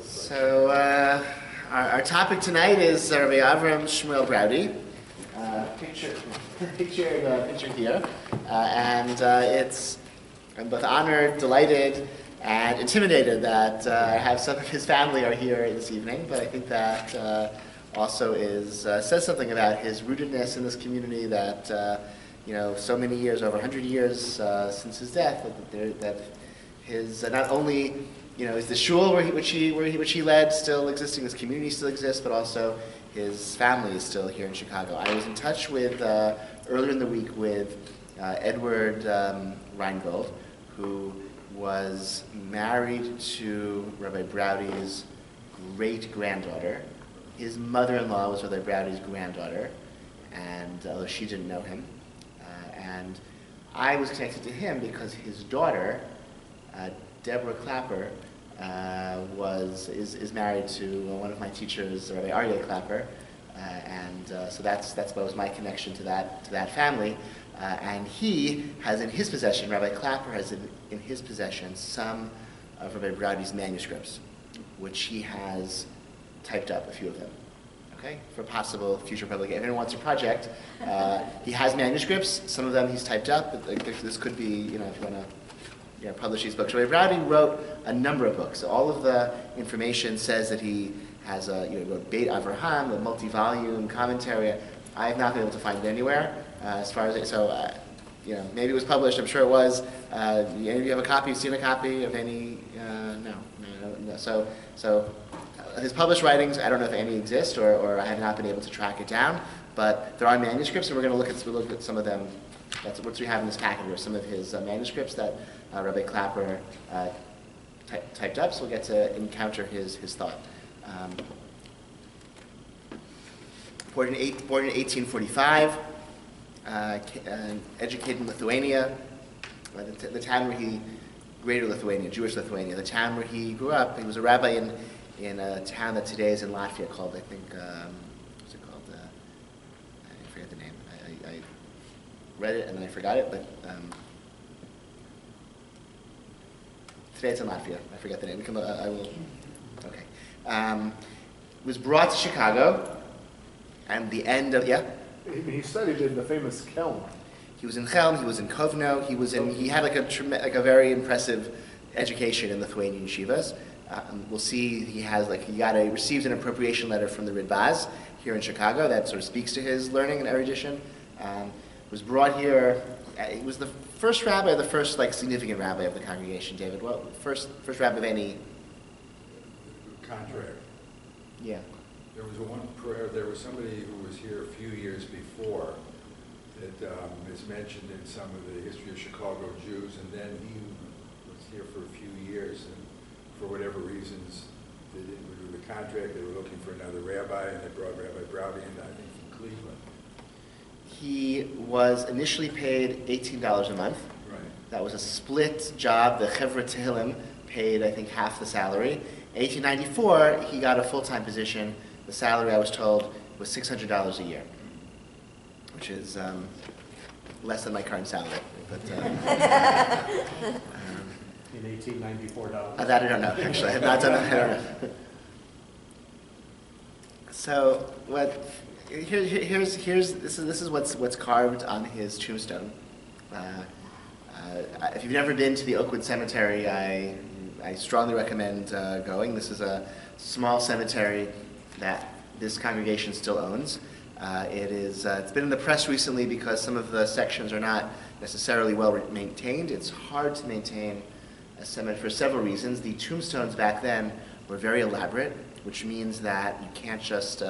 So our topic tonight is Rabbi Avraham Shmuel Braude. Picture here, I'm both honored, delighted, and intimidated that I have some of his family are here this evening. But I think that also says something about his rootedness in this community. That so many years, over 100 years since his death, that his not only is the shul which he led still existing, this community still exists, but also his family is still here in Chicago. I was in touch with earlier in the week with Edward Reingold, who was married to Rabbi Braude's great-granddaughter. His mother-in-law was Rabbi Braude's granddaughter, and although she didn't know him, and I was connected to him because his daughter, Deborah Clapper, is married to one of my teachers, Rabbi Aryeh Clapper, so that was my connection to that family. And he has in his possession, Rabbi Clapper has in his possession some of Rabbi Braude's manuscripts, which he has typed up, a few of them, okay, for possible future publication. If anyone wants a project, he has manuscripts. Some of them he's typed up. But this could be, if you want to publish these books. Rabbi Braude wrote a number of books. So all of the information says that he has he wrote Beit Avraham, a multi-volume commentary. I have not been able to find it anywhere. As far as maybe it was published. I'm sure it was. Any of you have a copy? You've seen a copy of any? No. So his published writings, I don't know if any exist, or I have not been able to track it down. But there are manuscripts, and we're going to look at some of them. That's what we have in this packet here. Some of his manuscripts that Rabbi Clapper typed up. So we'll get to encounter his thought. Born in 1845. Educated in Lithuania, the town where Greater Lithuania, Jewish Lithuania, the town where he grew up. He was a rabbi in a town that today is in Latvia called, I think, what's it called? I forget the name. I read it and then I forgot it, but today it's in Latvia. I forget the name. I will. Okay. Was brought to Chicago, and the end of He studied in the famous Kelm. He was in Chelm. He was in Kovno. He had a very impressive education in Lithuanian yeshivas. We'll see he received an appropriation letter from the Rabbis here in Chicago that sort of speaks to his learning and erudition. Was brought here. He was the first rabbi, the first significant rabbi of the congregation. David, well, first rabbi of any contract. Yeah. There was one prayer. There was somebody who was here a few years before that is mentioned in some of the history of Chicago Jews, and then he was here for a few years, and for whatever reasons, they didn't renew the contract. They were looking for another rabbi, and they brought Rabbi Braude in, I think, from Cleveland. He was initially paid $18 a month. Right. That was a split job. The Chevra Tehillim paid, I think, half the salary. In 1894, he got a full-time position. The salary, I was told, was $600 a year, which is less than my current salary. But in 1894 dollars. That I don't know. Actually, I have not done that. I don't know. So this is what's carved on his tombstone. If you've never been to the Oakwood Cemetery, I strongly recommend going. This is a small cemetery that this congregation still owns. It's been in the press recently because some of the sections are not necessarily well maintained. It's hard to maintain a cemetery for several reasons. The tombstones back then were very elaborate, which means that you can't just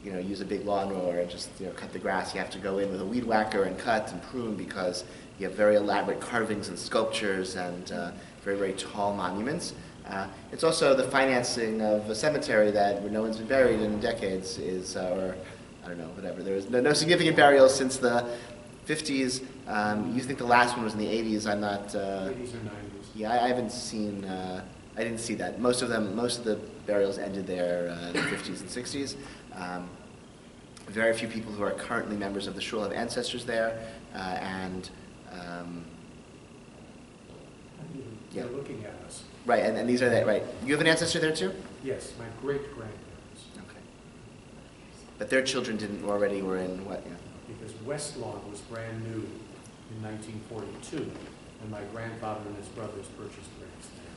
use a big lawnmower and just cut the grass. You have to go in with a weed whacker and cut and prune because you have very elaborate carvings and sculptures and very, very tall monuments. It's also the financing of a cemetery where no one's been buried in decades or I don't know, whatever. There was no significant burials since the 50s. You think the last one was in the 80s. I'm not. 80s or 90s. Yeah, I haven't seen. I didn't see that. Most of the burials ended there in the 50s and 60s. Very few people who are currently members of the shul have ancestors there, Yeah. They're looking at us. Right, and these are that, right. You have an ancestor there too? Yes, my great-grandparents. Okay. But their children were in what, yeah? Because West Lawn was brand new in 1942, and my grandfather and his brothers purchased ranch there.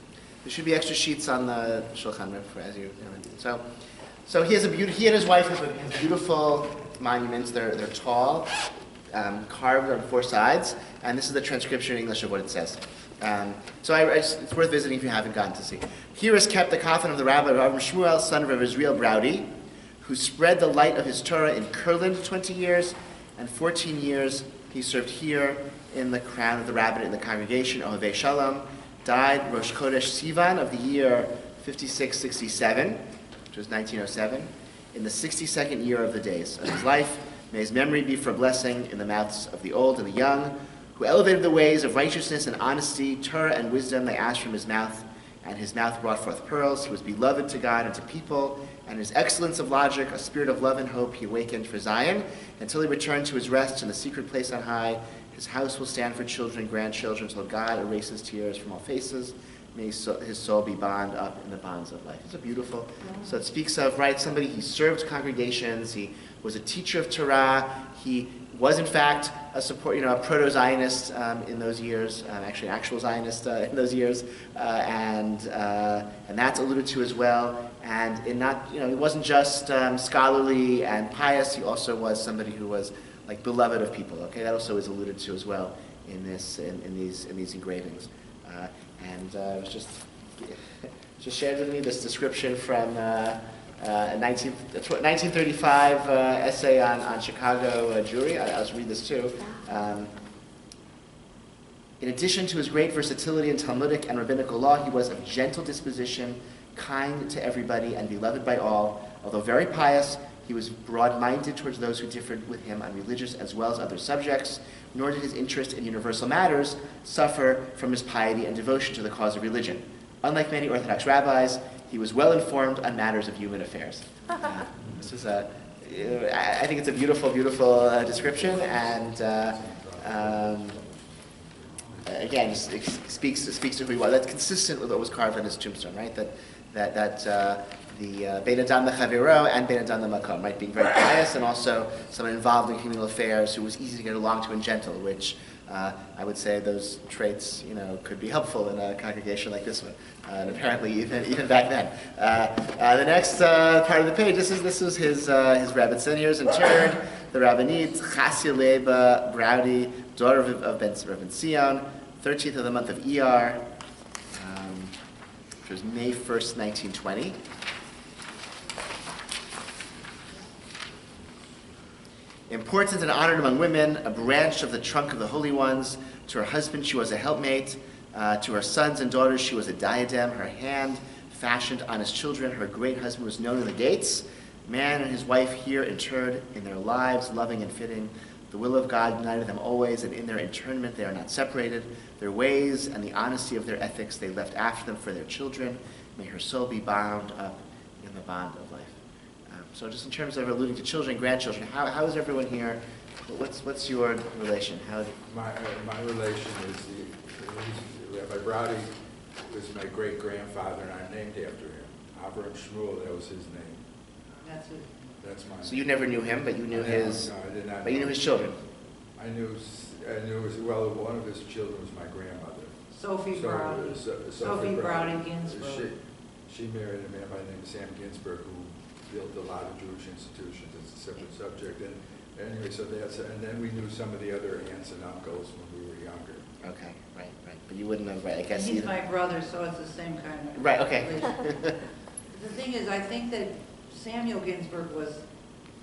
There should be extra sheets on the Shulchan as you know. So he and his wife have beautiful monuments. They're tall, carved on four sides, and this is the transcription in English of what it says. It's worth visiting if you haven't gotten to see. Here is kept the coffin of the Rabbi Avraham Shmuel, son of Israel Braude, who spread the light of his Torah in Kurland 20 years, and 14 years he served here in the crown of the rabbinate in the congregation, Ohavei Shalom, died Rosh Chodesh Sivan of the year 5667, which was 1907, in the 62nd year of the days of his life. May his memory be for blessing in the mouths of the old and the young, who elevated the ways of righteousness and honesty, Torah and wisdom they asked from his mouth, and his mouth brought forth pearls. He was beloved to God and to people, and his excellence of logic, a spirit of love and hope he awakened for Zion, until he returned to his rest in the secret place on high. His house will stand for children and grandchildren, until God erases tears from all faces. May his soul be bound up in the bonds of life. It's a beautiful. So it speaks of, right, somebody, he served congregations, he was a teacher of Torah, he was in fact a proto-Zionist in those years, actually an actual Zionist in those years, and that's alluded to as well. And he wasn't just scholarly and pious, he also was somebody who was like beloved of people. Okay, that also is alluded to as well in these engravings. It was just shared with me this description from a 1935 essay on Chicago Jewry. I'll just read this too. In addition to his great versatility in Talmudic and rabbinical law, he was of gentle disposition, kind to everybody, and beloved by all. Although very pious, he was broad-minded towards those who differed with him on religious as well as other subjects, nor did his interest in universal matters suffer from his piety and devotion to the cause of religion. Unlike many Orthodox rabbis, he was well informed on matters of human affairs. This is I think it's a beautiful, beautiful description, and again, it speaks to who he was. That's consistent with what was carved on his tombstone, right? The Ben Adam Lechaviro and Ben Adam Lemakom, right? Being very pious and also someone involved in communal affairs who was easy to get along to and gentle, which I would say those traits, could be helpful in a congregation like this one, and apparently even back then. The next part of the page, this is his Rebbitzin. Here's interred the Rabbinit Chasileba Braude, daughter of Ben Sion, 13th of the month of Iyar, which was May 1st, 1920. Important and honored among women, a branch of the trunk of the holy ones. To her husband she was a helpmate. To her sons and daughters she was a diadem. Her hand fashioned on his children. Her great husband was known in the gates. Man and his wife here interred in their lives, loving and fitting. The will of God united them always, and in their interment they are not separated. Their ways and the honesty of their ethics they left after them for their children. May her soul be bound up in the bond of life. So just in terms of alluding to children and grandchildren, how is everyone here? What's your relation? My relation is Rabbi Braude was my great-grandfather, and I'm named after him. Avraham Shmuel, that was his name. That's it. That's mine. So you never knew him, but you knew his. No, I did not. But you knew his children. I knew one of his children was my grandmother. Sophie Braude. Sophie Braude Ginsburg. She married a man by the name of Sam Ginsburg, who built a lot of Jewish institutions. It's a separate subject. And anyway, and then we knew some of the other aunts and uncles when we were younger. Okay, right. But you wouldn't have, right? I guess He's my brother, so it's the same kind of. Right. Okay. The thing is, I think that Samuel Ginsburg was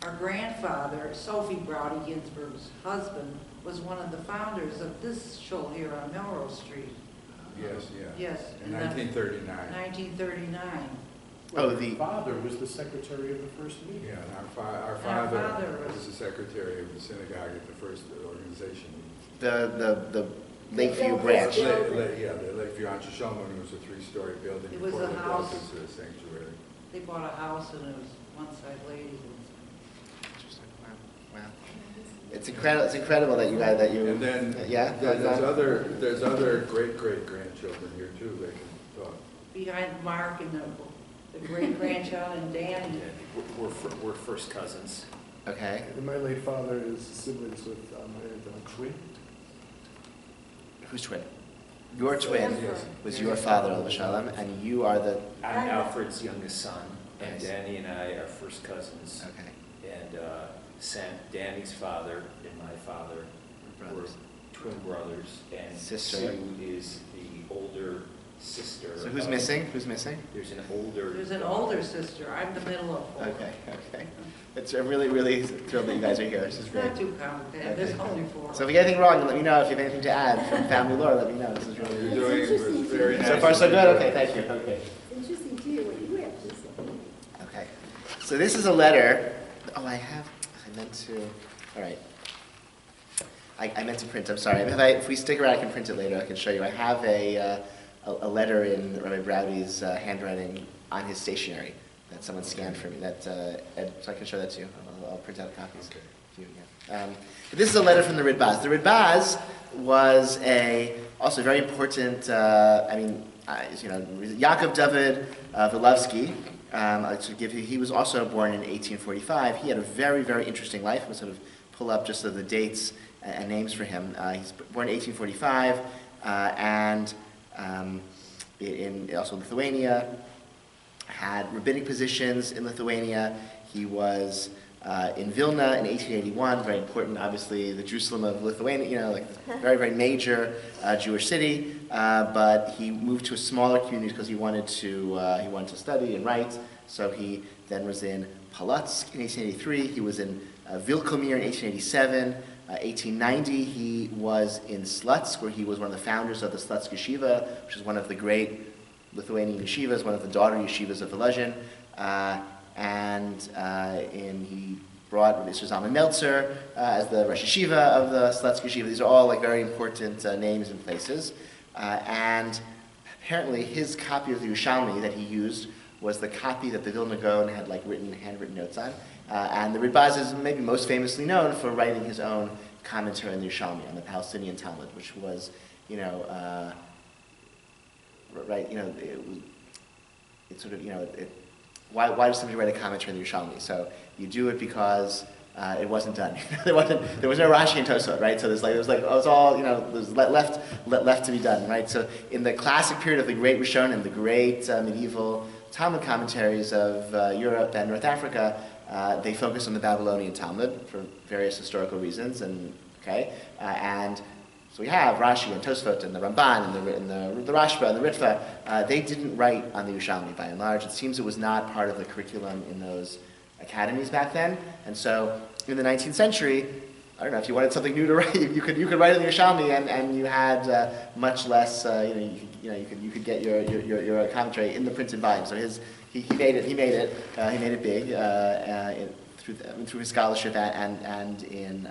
our grandfather. Sophie Braude Ginsburg's husband was one of the founders of this shul here on Melrose Street. Yes, yeah. Yes. In 1939. 1939. Well, the father was the secretary of the first meeting. Yeah, and our father was the secretary of the synagogue at the first organization. The Lakeview branch. The Lakeview on Shoshone, it was a 3-story building. It was a house. It was a sanctuary. They bought a house and it was one side ladies. Interesting. Wow. It's incredible. It's incredible that you guys And then yeah. there's other great grandchildren here too. They can talk. Behind Mark and the great grandchild and Danny. We're first cousins. Okay. And my late father is siblings with my aunt twin. Who's twin? Your twin was your father, Al Shalom, and you are the. I'm Alfred's youngest son, and Nice. Danny and I are first cousins. Okay. And Danny's father and my father Brothers. were twin brothers, and Sister. Sue is the older sister. So who's of- missing? Who's missing? There's an older. There's an older sister. I'm the middle of four. Okay. Okay. I'm really thrilled that you guys are here. This is It's great. not too complicated. There's only four. So if we get anything wrong, let me know. If you have anything to add from family lore, let me know. This is You're really doing interesting. very nice. so far so good. Okay, thank you. Okay. It's interesting to hear what you have to say. Okay. So this is a letter. Oh, I meant to. All right. I meant to print. I'm sorry. If we stick around, I can print it later. I can show you. I have a letter in Rabbi Braude's handwriting on his stationery that someone scanned for me. So I can show that to you. I'll print out copies. Okay. But this is a letter from the Rabbis. The Rabbis was also very important. Yaakov David Vilovsky. He was also born in 1845. He had a very, very interesting life. I'm going to sort of pull up just the dates and names for him. He's born in 1845, and in also Lithuania. Had rabbinic positions in Lithuania. He was in Vilna in 1881, very important, obviously, the Jerusalem of Lithuania, very, very major Jewish city. But he moved to a smaller community because he wanted to study and write. So he then was in Polotsk in 1883. He was in Vilkomir in 1887. 1890, he was in Slutsk, where he was one of the founders of the Slutsk Yeshiva, which is one of the great Lithuanian yeshivas, one of the daughter yeshivas of Volozhin. He brought Mr. Zalman Meltzer as the Rosh Yeshiva of the Slutsk Yeshiva. These are all very important names and places. And apparently his copy of the Yerushalmi that he used was the copy that the Vilna Gaon had handwritten notes on. And the Rabbis is maybe most famously known for writing his own commentary on the Yerushalmi, on the Palestinian Talmud, which was, why does somebody write a commentary on the Yerushalmi? So you do it because it wasn't done. there was no Rashi and Tosafot, right? So it was all left to be done, right? So in the classic period of the great Rishonim, the great medieval Talmud commentaries of Europe and North Africa, they focus on the Babylonian Talmud for various historical reasons, and so we have Rashi and Tosfot and the Ramban and the Rashba and the Ritva. They didn't write on the Yerushalmi by and large. It seems it was not part of the curriculum in those academies back then. And so in the 19th century, I don't know, if you wanted something new to write, you could write on the Yerushalmi, and you had much less. You could get your commentary in the printed volume. So he made it big through his scholarship and in.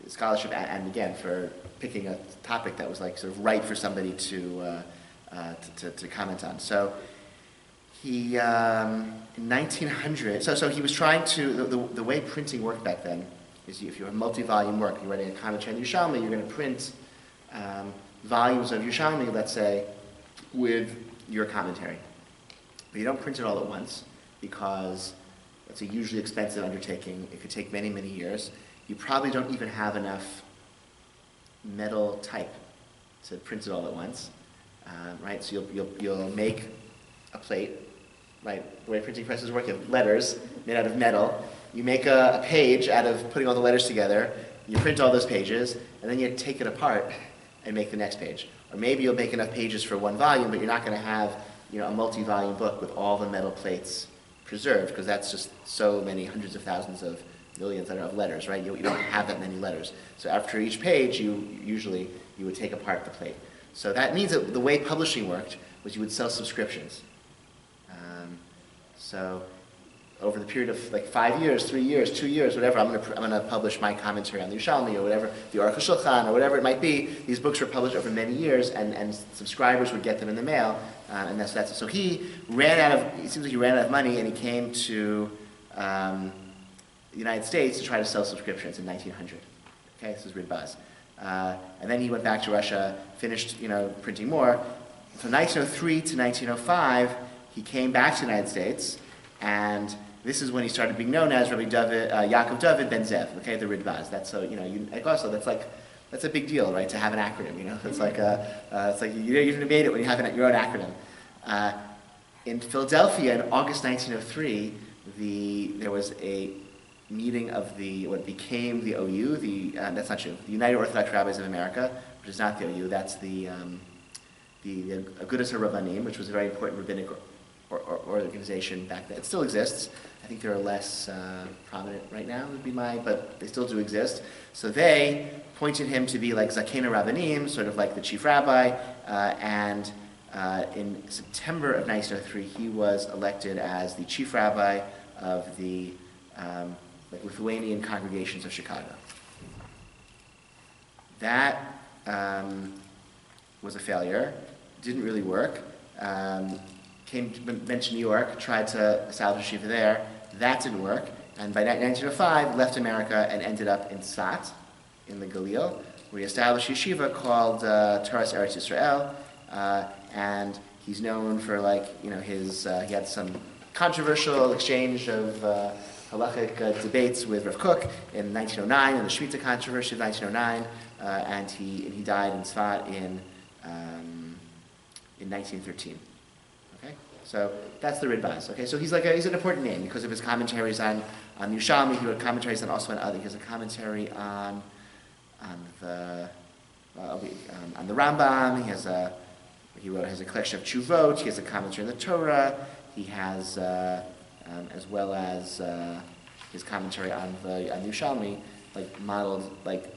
Scholarship and again for picking a topic that was sort of right for somebody to comment on. So he in 1900. So he was trying to the way printing worked back then is if you have multi-volume work, you're writing a commentary on Yerushalmi, you're going to print volumes of Yerushalmi, let's say, with your commentary. But you don't print it all at once because it's a hugely expensive undertaking. It could take many, many years. You probably don't even have enough metal type to print it all at once, right? So you'll make a plate, right? The way printing presses work, you have letters made out of metal. You make a page out of putting all the letters together. You print all those pages, and then you take it apart and make the next page. Or maybe you'll make enough pages for one volume, but you're not going to have a multi-volume book with all the metal plates preserved, because that's just so many hundreds of thousands of millions of letters, right? You don't have that many letters. So after each page, you would take apart the plate. So that means that the way publishing worked was you would sell subscriptions. So over the period of like 5 years, 3 years, 2 years, whatever, I'm gonna publish my commentary on the Yerushalmi or whatever, the Aruch HaShulchan or whatever it might be. These books were published over many years, and subscribers would get them in the mail, and that's so he ran out of. It seems like he ran out of money, and he came to the United States to try to sell subscriptions in 1900. Okay, this is Ridbaz. And then he went back to Russia, finished, printing more. From 1903 to 1905, he came back to the United States, and this is when he started being known as Rabbi Yaakov David Ben Zev. Okay, the Ridbaz. That's so that's a big deal, right? To have an acronym. It's like you made it when you have your own acronym. In Philadelphia in August 1903, there was a meeting of what became the OU. That's not true. The United Orthodox Rabbis of America, which is not the OU. That's the Agudas HaRabbanim, which was a very important rabbinic organization back then. It still exists. I think they're less prominent right now, but they still do exist. So they appointed him to be like Zakena Rabbanim, sort of like the chief rabbi, and in September of 1903, he was elected as the chief rabbi of the Lithuanian congregations of Chicago. That was a failure. Didn't really work. Went to New York, tried to establish a yeshiva there. That didn't work. And by 1905, left America and ended up in Tzfat, in the Galil, where he established a yeshiva called Toras Eretz Yisrael. And he's known for he had some controversial exchange of halachic debates with Rav Kook in 1909, in the Shemitah controversy of 1909, and he died in Tzfat in 1913. Okay, so that's the Ridbaz. Okay, so he's an important name because of his commentaries on Yerushalmi. He wrote commentaries on other. He has a commentary on the Rambam. He has a collection of Chuvot. He has a commentary on the Torah. He has as well as his commentary on Yerushalmi, modeled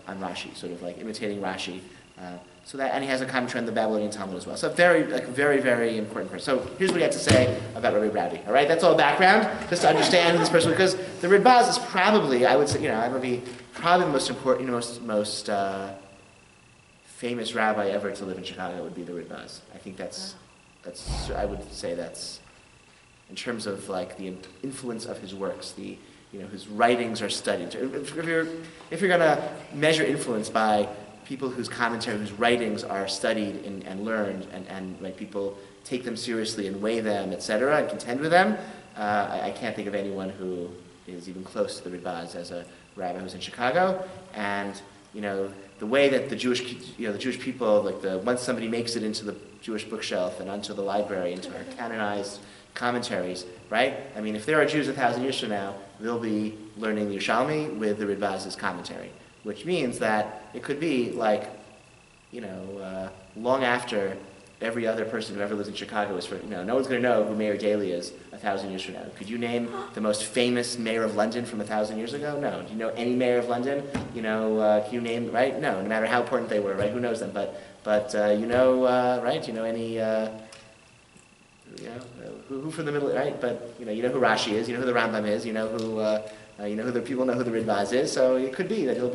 on Rashi, sort of imitating Rashi. And he has a commentary on the Babylonian Talmud as well. So very, very important person. So here's what he had to say about Rabbi Braude. All right, that's all background, just to understand this person, because the Ridbaz is probably, I would say, probably the most important, most famous rabbi ever to live in Chicago would be the Ridbaz. I think I would say that's, in terms of the influence of his works, his writings are studied. If you're going to measure influence by people whose commentary, whose writings are studied and learned, and people take them seriously and weigh them, etc., and contend with them, I can't think of anyone who is even close to the Ridbaz as a rabbi who's in Chicago. And the way that the Jewish people, once somebody makes it into the Jewish bookshelf and onto the library, into our canonized commentaries, right? I mean, if there are Jews 1,000 years from now, they'll be learning the Yerushalmi with the Ridbaz's commentary, which means that it could be long after every other person who ever lives in Chicago is no one's going to know who Mayor Daley is 1,000 years from now. Could you name the most famous mayor of London from 1,000 years ago? No. Do you know any mayor of London? Can you name, right? No matter how important they were, right? Who knows them? But right? Do you know any, who from the middle, right? But you know who Rashi is, you know who the Rambam is, you know who the people know who the Ridbaz is. So it could be that he'll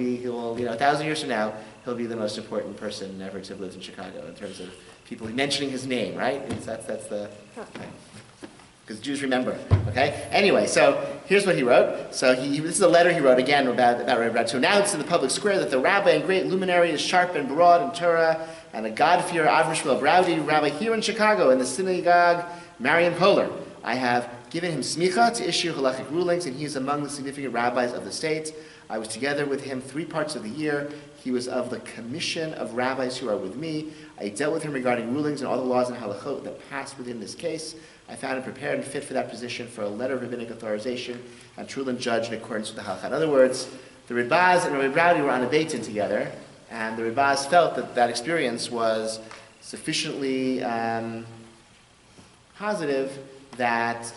1,000 years from now, he'll be the most important person ever to have lived in Chicago in terms of people mentioning his name, right? That's the because Jews remember. Okay. Anyway, so here's what he wrote. So this is a letter he wrote again about Rabbi to announce in the public square that the rabbi and great luminary is sharp and broad in Torah and a God-fearer Avraham Shmuel Braude, rabbi here in Chicago in the synagogue Marian Polar. I have given him smicha to issue halachic rulings, and he is among the significant rabbis of the state. I was together with him 3 parts of the year. He was of the commission of rabbis who are with me. I dealt with him regarding rulings and all the laws and halachot that passed within this case. I found him prepared and fit for that position for a letter of rabbinic authorization and truly judged in accordance with the halakha. In other words, the Rabbis and Rabbi Braude were on a Beit Din together, and the Rabbis felt that experience was sufficiently positive that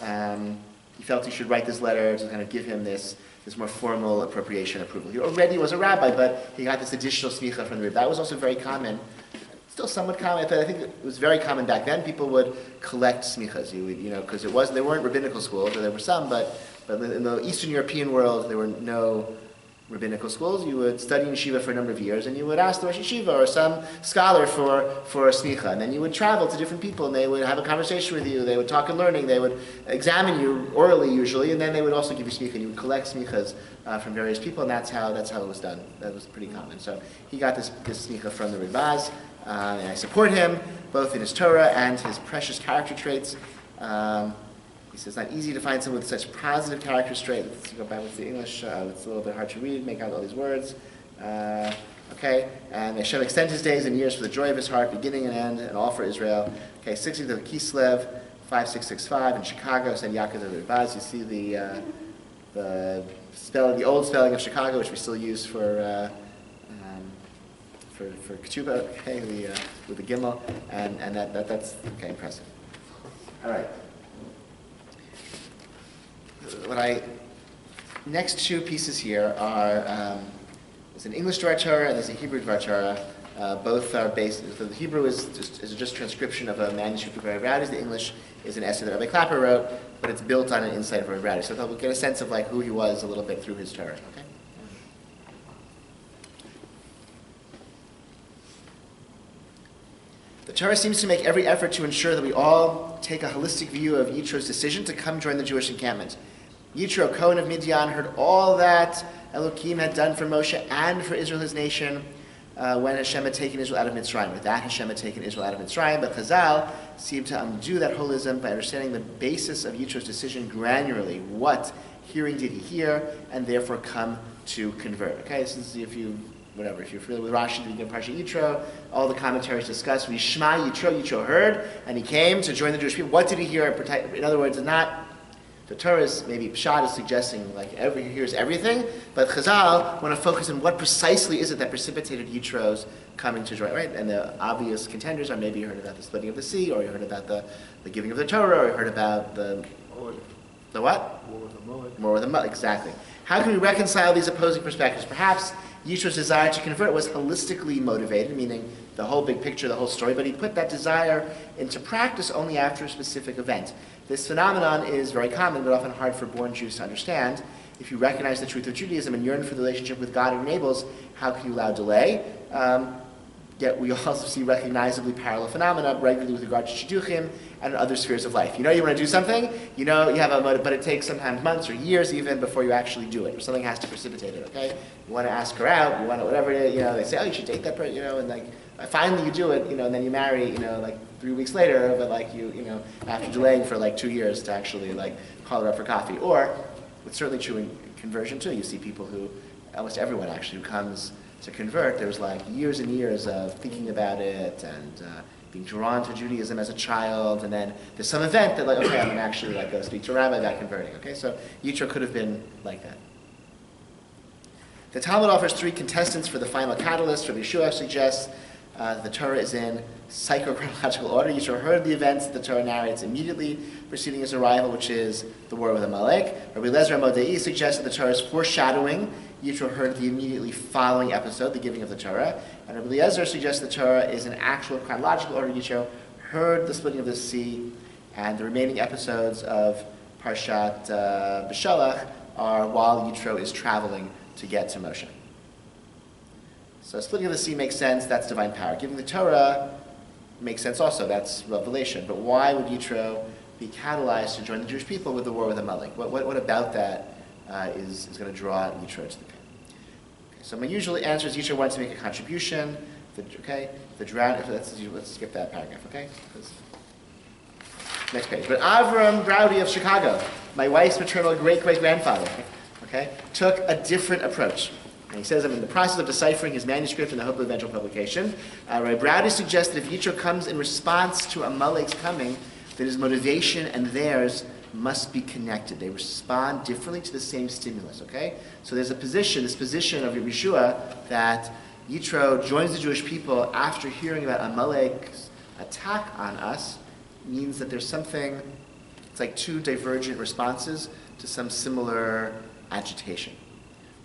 he felt he should write this letter to kind of give him this more formal appropriation approval. He already was a rabbi, but he got this additional smicha from the rabbi. That was also very common, still somewhat common, but I think it was very common back then. People would collect smichas, because they weren't rabbinical schools, or there were some, but But in the Eastern European world, there were no rabbinical schools. You would study in yeshiva for a number of years, and you would ask the Rosh Yeshiva or some scholar for a smicha. And then you would travel to different people, and they would have a conversation with you. They would talk and learning. They would examine you orally, usually, and then they would also give you smicha. And you would collect smichas from various people, and that's how it was done. That was pretty common. So he got this smicha from the Rabbis, and I support him both in his Torah and his precious character traits. He says, it's not easy to find someone with such positive character traits. Let's go back with the English. It's a little bit hard to read, make out all these words. Okay, and Hashem extend his days and years for the joy of his heart, beginning and end, and all for Israel. Okay, 16th of Kislev, 5665 in Chicago, said Yaakov the Rabbis. You see the old spelling of Chicago, which we still use for ketubah, okay, with the gimel, and that's okay, impressive. All right. Next two pieces here are, there's an English Dvar Torah and there's a Hebrew Dvar Torah. Both are based, so the Hebrew is just transcription of a manuscript of Rabbi Braude. The English is an essay that Rabbi Clapper wrote, but it's built on an insight of Rabbi Braude. So we'll get a sense of like who he was a little bit through his Torah. Okay. The Torah seems to make every effort to ensure that we all take a holistic view of Yitro's decision to come join the Jewish encampment. Yitro, Cohen of Midian, heard all that Elohim had done for Moshe and for Israel, his nation, when Hashem had taken Israel out of Mitzrayim. With that, Hashem had taken Israel out of Mitzrayim, but Chazal seemed to undo that holism by understanding the basis of Yitro's decision granularly. What hearing did he hear, and therefore come to convert? Okay, this is if you're familiar with Rashi, the beginning of Parsha Yitro, all the commentaries discuss, Vishma Yitro heard, and he came to join the Jewish people. What did he hear? In other words, the Torah is, maybe Pshat is suggesting like he hears everything, but Chazal want to focus on what precisely is it that precipitated Yitro's coming to join, right? And the obvious contenders are maybe you heard about the splitting of the sea, or you heard about the giving of the Torah, or you heard about the what? War with Amalek, exactly. How can we reconcile these opposing perspectives? Perhaps Yitro's desire to convert was holistically motivated, meaning the whole big picture, the whole story, but he put that desire into practice only after a specific event. This phenomenon is very common, but often hard for born Jews to understand. If you recognize the truth of Judaism and yearn for the relationship with God it enables, how can you allow delay? Yet we also see recognizably parallel phenomena regularly with regard to shidduchim and other spheres of life. You know you want to do something, you have a motive, but it takes sometimes months or years even before you actually do it, or something has to precipitate it, okay? You want to ask her out, you want to whatever it is, they say, oh, you should date that person, and like, finally you do it, and then you marry, like 3 weeks later, but like after delaying for like 2 years to actually like call her up for coffee. Or, it's certainly true in conversion too, you see people who, almost everyone actually who comes to convert, there's like years and years of thinking about it and being drawn to Judaism as a child, and then there's some event that like, okay, I'm going to actually like go speak to a rabbi about converting. Okay, so Yitro could have been like that. The Talmud offers 3 contestants for the final catalyst. Rabbi Yeshua suggests the Torah is in psychochronological order. Yitro heard the events that the Torah narrates immediately preceding his arrival, which is the war with Amalek. Rabbi Lezer Modei suggests that the Torah is foreshadowing. Yitro heard the immediately following episode, the giving of the Torah. And Rabbi Eliezer suggests the Torah is in actual chronological order. Yitro heard the splitting of the sea, and the remaining episodes of Parshat B'Shalach are while Yitro is traveling to get to Moshe. So splitting of the sea makes sense, that's divine power. Giving the Torah makes sense also, that's revelation. But why would Yitro be catalyzed to join the Jewish people with the war with Amalek? What about that is going to draw Yitro to the pit? Okay, so my usual answer is Yitro wanted to make a contribution. Let's skip that paragraph, okay? Next page. But Avraham Braude of Chicago, my wife's maternal great-great-grandfather, okay, took a different approach. And he says, I'm in the process of deciphering his manuscript in the hope of eventual publication. Rabbi Braude suggests that if Yitro comes in response to Amalek's coming, that his motivation and theirs must be connected. They respond differently to the same stimulus, okay? So there's this position of Yeshua that Yitro joins the Jewish people after hearing about Amalek's attack on us, means that there's something, it's like 2 divergent responses to some similar agitation.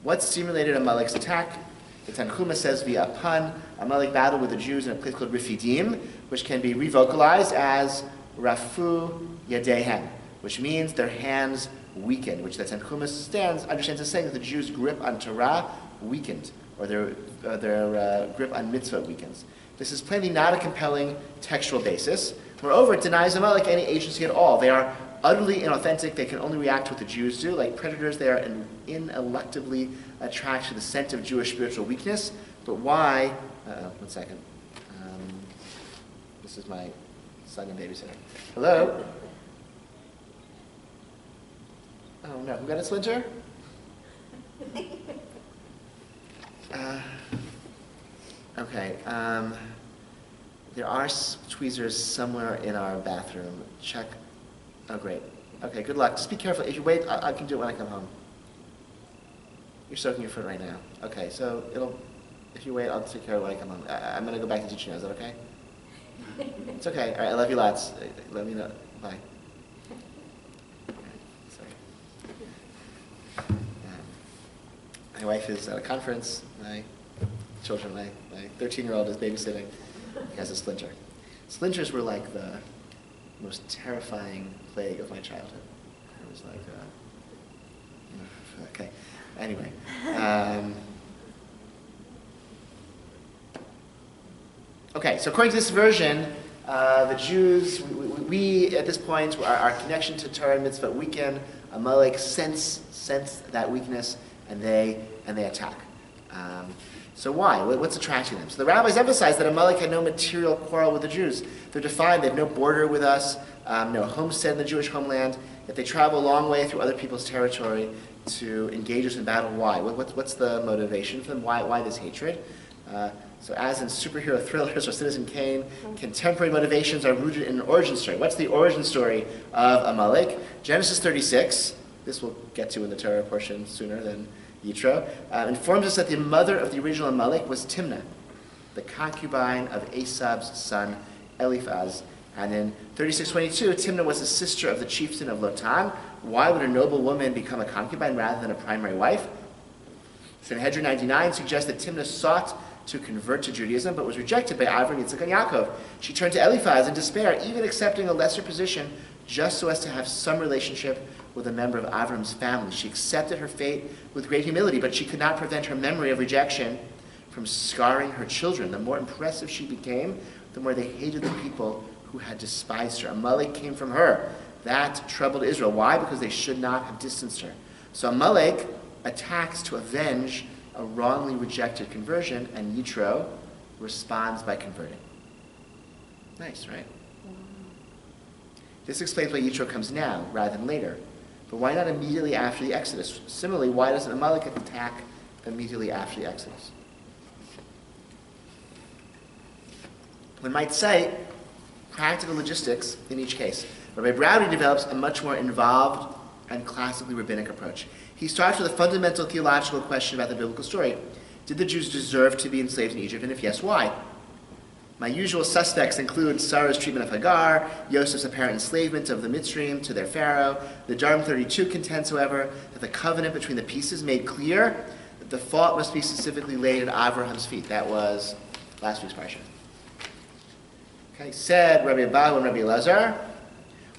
What stimulated Amalek's attack? The Tanchuma says via a pun, Amalek battled with the Jews in a place called Refidim, which can be revocalized as Rafu Yadehem, which means their hands weakened, which that Tanchumas understands as saying that the Jews' grip on Torah weakened, or their grip on mitzvah weakens. This is plainly not a compelling textual basis. Moreover, it denies Amalek any agency at all. They are utterly inauthentic. They can only react to what the Jews do. Like predators, they are ineluctably attracted to the scent of Jewish spiritual weakness. But why? One second. This is my son and babysitter. Hello? Oh no, who got a splinter? Okay. There are tweezers somewhere in our bathroom. Check. Oh, great. Okay, good luck. Just be careful. If you wait, I can do it when I come home. You're soaking your foot right now. Okay, so if you wait, I'll take care of it when I come home. I'm going to go back to teaching now. Is that okay? It's okay. All right, I love you lots. Let me know. Bye. Sorry. My wife is at a conference. My 13-year-old is babysitting. He has a splinter. Splinters were like the most terrifying plague of my childhood. It was like, okay. Anyway. Okay, so according to this version, the Jews, we at this point, our connection to Torah and mitzvah weaken. Amalek sense that weakness, and they attack. So why? What's attracting them? So the rabbis emphasize that Amalek had no material quarrel with the Jews. They're defined, they have no border with us, no homestead in the Jewish homeland, yet they travel a long way through other people's territory to engage us in battle. Why? What's the motivation for them? Why this hatred? So as in superhero thrillers or Citizen Kane, contemporary motivations are rooted in an origin story. What's the origin story of Amalek? Genesis 36, this we'll get to in the Torah portion sooner than Yitro, informs us that the mother of the original Amalek was Timnah, the concubine of Esau's son Eliphaz. And in 36:22, Timnah was the sister of the chieftain of Lotan. Why would a noble woman become a concubine rather than a primary wife? Sanhedrin 99 suggests that Timnah sought to convert to Judaism, but was rejected by Avraham, Yitzchak, and Yaakov. She turned to Eliphaz in despair, even accepting a lesser position just so as to have some relationship with a member of Avram's family. She accepted her fate with great humility, but she could not prevent her memory of rejection from scarring her children. The more impressive she became, the more they hated the people who had despised her. Amalek came from her. That troubled Israel. Why? Because they should not have distanced her. So Amalek attacks to avenge a wrongly rejected conversion, and Yitro responds by converting. Nice, right? This explains why Yitro comes now rather than later. But why not immediately after the Exodus? Similarly, why doesn't Amalek attack immediately after the Exodus? One might cite practical logistics in each case. Rabbi Braude develops a much more involved and classically rabbinic approach. He starts with a fundamental theological question about the biblical story. Did the Jews deserve to be enslaved in Egypt, and if yes, why? My usual suspects include Sarah's treatment of Hagar, Yosef's apparent enslavement of the Mitzrayim to their pharaoh. The Dharm 32 contends, however, that the covenant between the pieces made clear that the fault must be specifically laid at Avraham's feet. That was last week's parsha. Okay, said Rabbi Abahu and Rabbi Elazar,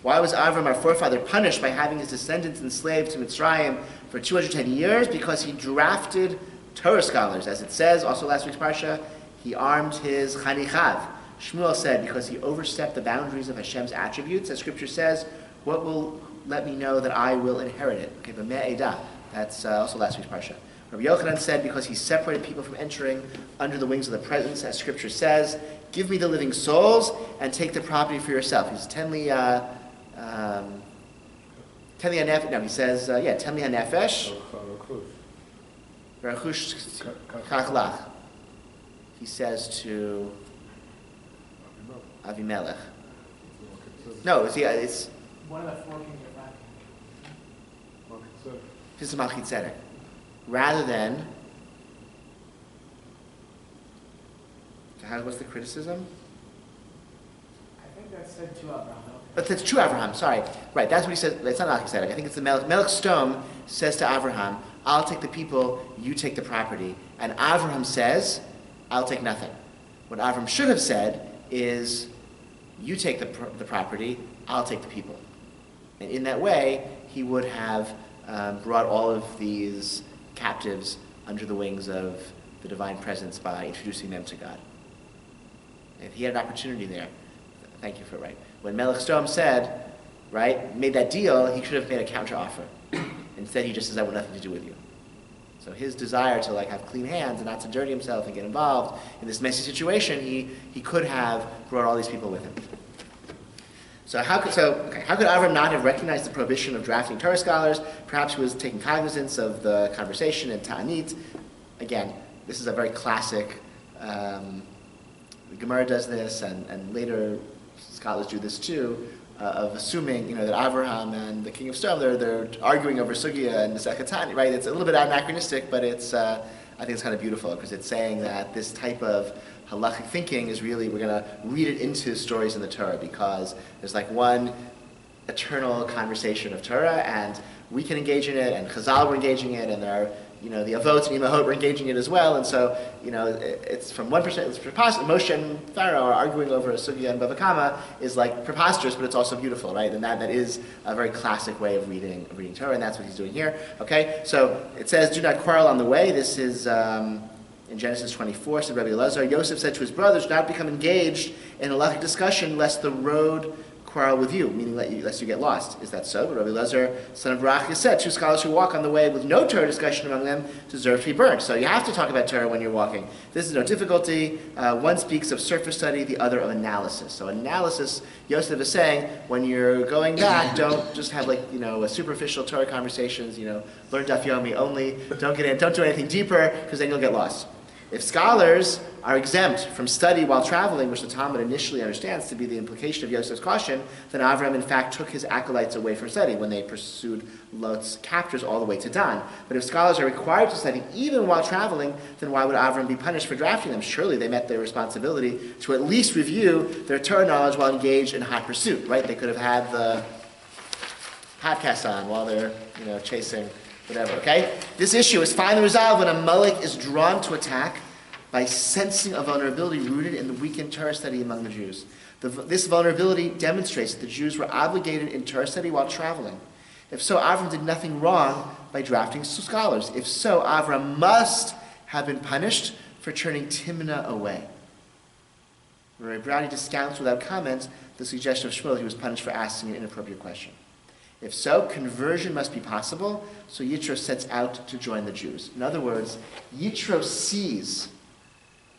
why was Avram, our forefather, punished by having his descendants enslaved to Mitzrayim for 210 years? Because he drafted Torah scholars. As it says, also last week's parsha, he armed his chanichav. Shmuel said, because he overstepped the boundaries of Hashem's attributes, as Scripture says, what will let me know that I will inherit it? Okay, but me'edah, that's also last week's parsha. Rabbi Yochanan said, because he separated people from entering under the wings of the presence, as Scripture says, give me the living souls and take the property for yourself. He's tenli hanefesh. No, he says, tenli hanefesh. V'rachush kachlach. He says to Avimelech. No, it's one of the 4 kings of Rabbis. This is Malchit Tzedek. Rather than, what's the criticism? I think that's said to Avraham. But that's to Avraham, sorry. Right, that's what he says. It's not Malchit Tzedek. I think it's the Melech Stone says to Avraham, I'll take the people, you take the property. And Avraham says, I'll take nothing. What Avram should have said is, you take the property, I'll take the people. And in that way, he would have brought all of these captives under the wings of the divine presence by introducing them to God. And he had an opportunity there. Thank you for it, right? When Melech Sodom said, right, made that deal, he should have made a counteroffer. Instead, he just says, I want nothing to do with you. So his desire to have clean hands and not to dirty himself and get involved in this messy situation, he could have brought all these people with him. So how could Avraham not have recognized the prohibition of drafting Torah scholars? Perhaps he was taking cognizance of the conversation in Ta'anit. Again, this is a very classic, the Gemara does this, and later scholars do this too, of assuming that Avraham and the king of Sodom, they're arguing over Sugya and Masechet Ta'anit, right? It's a little bit anachronistic, but I think it's kind of beautiful because it's saying that this type of halachic thinking is really, we're going to read it into stories in the Torah because there's one eternal conversation of Torah, and we can engage in it, and Chazal were engaging in it, and there are the Avot and Imahot were engaging in it as well, and so it's from one perspective, it's preposterous. Moshe and Pharaoh are arguing over a sugya and Bava Kama is preposterous, but it's also beautiful, right? And that is a very classic way of reading Torah, and that's what he's doing here. Okay, so it says, "Do not quarrel on the way." This is in Genesis 24. Said Rabbi Elazar, Yosef said to his brothers, "Do not become engaged in a halachic discussion, lest the road quarrel with you," meaning lest you get lost. Is that so? But Rabbi Elazar, son of Barachia, said, "Two scholars who walk on the way with no Torah discussion among them deserve to be burned." So you have to talk about Torah when you're walking. This is no difficulty. One speaks of surface study, the other of analysis. So analysis, Yosef is saying, when you're going back, don't just have a superficial Torah conversations, learn Daf Yomi only, don't do anything deeper, because then you'll get lost. If scholars are exempt from study while traveling, which the Talmud initially understands to be the implication of Yosef's caution, then Avraham in fact took his acolytes away from study when they pursued Lot's captors all the way to Dan. But if scholars are required to study even while traveling, then why would Avraham be punished for drafting them? Surely they met their responsibility to at least review their Torah knowledge while engaged in hot pursuit, right? They could have had the podcast on while they're, chasing whatever, okay? This issue is finally resolved when a Amalek is drawn to attack by sensing a vulnerability rooted in the weakened Torah study among the Jews. This vulnerability demonstrates that the Jews were obligated in Torah study while traveling. If so, Avram did nothing wrong by drafting scholars. If so, Avram must have been punished for turning Timnah away. Rabbi Braude discounts without comment the suggestion of Shmuel he was punished for asking an inappropriate question. If so, conversion must be possible, so Yitro sets out to join the Jews. In other words, Yitro sees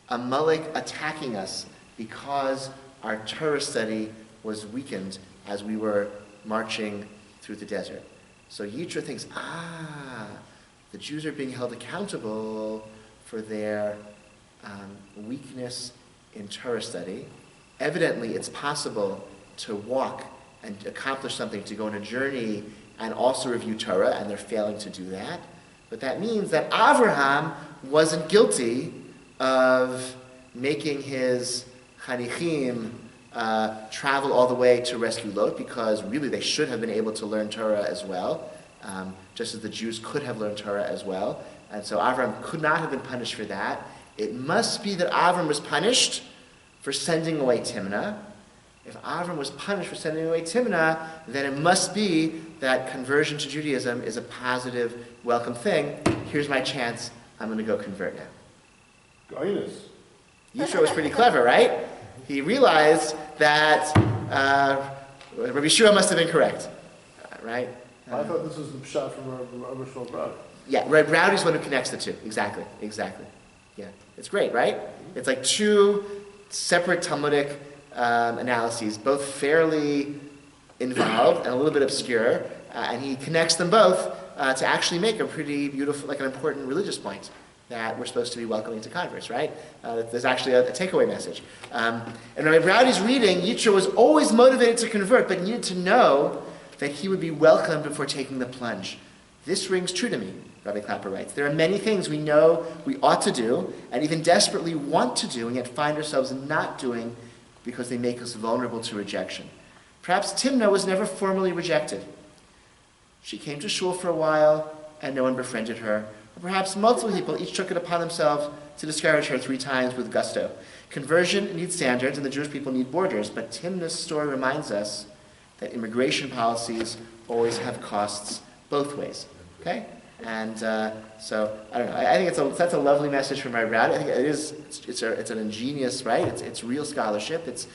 Amalek attacking us because our Torah study was weakened as we were marching through the desert. So Yitro thinks, the Jews are being held accountable for their weakness in Torah study. Evidently, it's possible to walk and accomplish something, to go on a journey and also review Torah, and they're failing to do that. But that means that Avraham wasn't guilty of making his Chanichim travel all the way to rescue Lot, because really they should have been able to learn Torah as well, just as the Jews could have learned Torah as well. And so Avraham could not have been punished for that. It must be that Avraham was punished for sending away Timnah. If Avraham was punished for sending away Timnah, then it must be that conversion to Judaism is a positive, welcome thing. Here's my chance. I'm going to go convert now. Goodness. Yitro was pretty clever, right? He realized that Rabbi Shua must have been correct, right? I thought this was the shot from Rabbi Shmuel Braude. Yeah, Braude is one who connects the two. Exactly. Yeah, it's great, right? It's like two separate Talmudic analyses, both fairly involved and a little bit obscure, and he connects them both to actually make a pretty beautiful, an important religious point that we're supposed to be welcoming to converts, right? There's actually a takeaway message. And Rabbi Braude's reading, Yitro was always motivated to convert, but needed to know that he would be welcomed before taking the plunge. This rings true to me, Rabbi Clapper writes. There are many things we know we ought to do, and even desperately want to do, and yet find ourselves not doing because they make us vulnerable to rejection. Perhaps Timnah was never formally rejected. She came to shul for a while, and no one befriended her. Or perhaps multiple people each took it upon themselves to discourage her 3 times with gusto. Conversion needs standards, and the Jewish people need borders, but Timnah's story reminds us that immigration policies always have costs both ways. Okay? And so, I don't know, I think that's a lovely message from Rabbi Braude. I think it's an ingenious, right? It's real scholarship. It's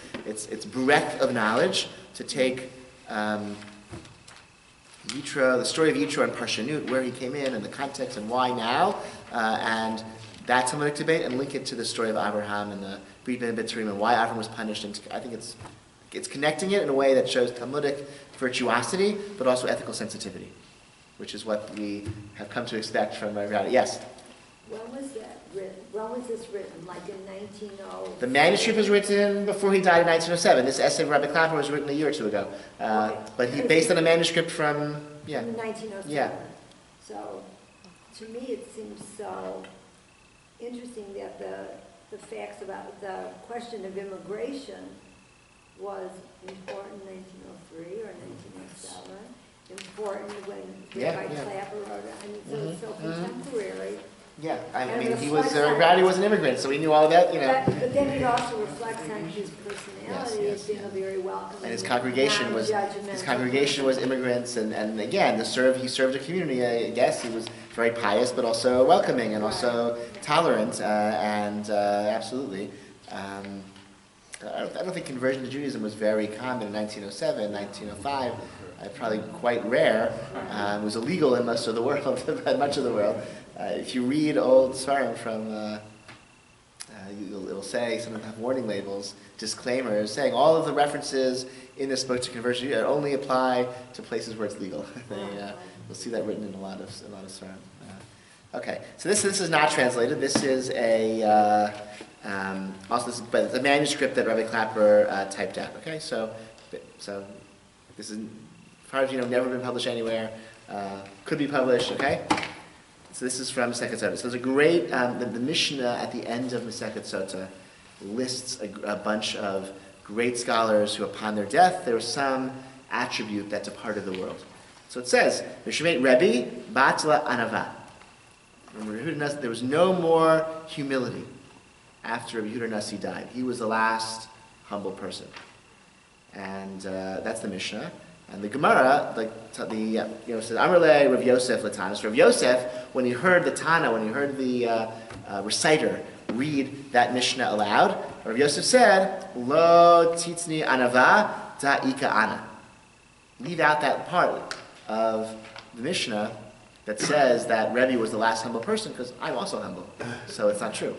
breadth of knowledge to take Yitro, the story of Yitro and Parshanut, where he came in and the context and why now, and that Talmudic debate, and link it to the story of Avraham and the Brit Ben B'Turim and why Avraham was punished. And I think it's connecting it in a way that shows Talmudic virtuosity, but also ethical sensitivity, which is what we have come to expect from Rabbi Braude. Yes? When was that written? When was this written? Like in 1900? The manuscript was written before he died in 1907. This essay of Rabbi Clapper was written a year or two ago. Okay. But he based on a manuscript from, From 1907. Yeah. So, to me, it seems so interesting that the facts about the question of immigration was important in 1903 or 1907. Important when Rabbi Clapper wrote it. I mean, so it's so contemporary. Yeah, I And mean, reflects Braude was an immigrant, so he knew all that, But then it also reflects on his personality as being a very welcoming. And his congregation was immigrants, and again, he served a community. I guess he was very pious, but also welcoming and also tolerant, and absolutely. I don't think conversion to Judaism was very common in 1907, 1905. Probably quite rare. It was illegal in most of the world, much of the world. If you read old Svarim from, it'll say, some of them have warning labels, disclaimers, saying all of the references in this book to conversion only apply to places where it's legal. You'll see that written in a lot of Svarim. Okay, so this is not translated. This is but it's a manuscript that Rabbi Clapper typed out. Okay, so this is, as far as you know, never been published anywhere. Could be published. Okay. So this is from Masechet Sota. So there's a great, the Mishnah at the end of Masechet Sota lists a bunch of great scholars who, upon their death, there was some attribute that departed the world. So it says, Rabbi Batla Anava. There was no more humility after Rabbi Yehuda Nasi died. He was the last humble person. And that's the Mishnah. And the Gemara, says, Amarle Rav Yosef Latanis. Rav Yosef, when he heard the Tana, when he heard the reciter read that Mishnah aloud, Rav Yosef said, Lo titzni anava da'ika ana. Leave out that part of the Mishnah that says that Rebbe was the last humble person, because I'm also humble. So it's not true.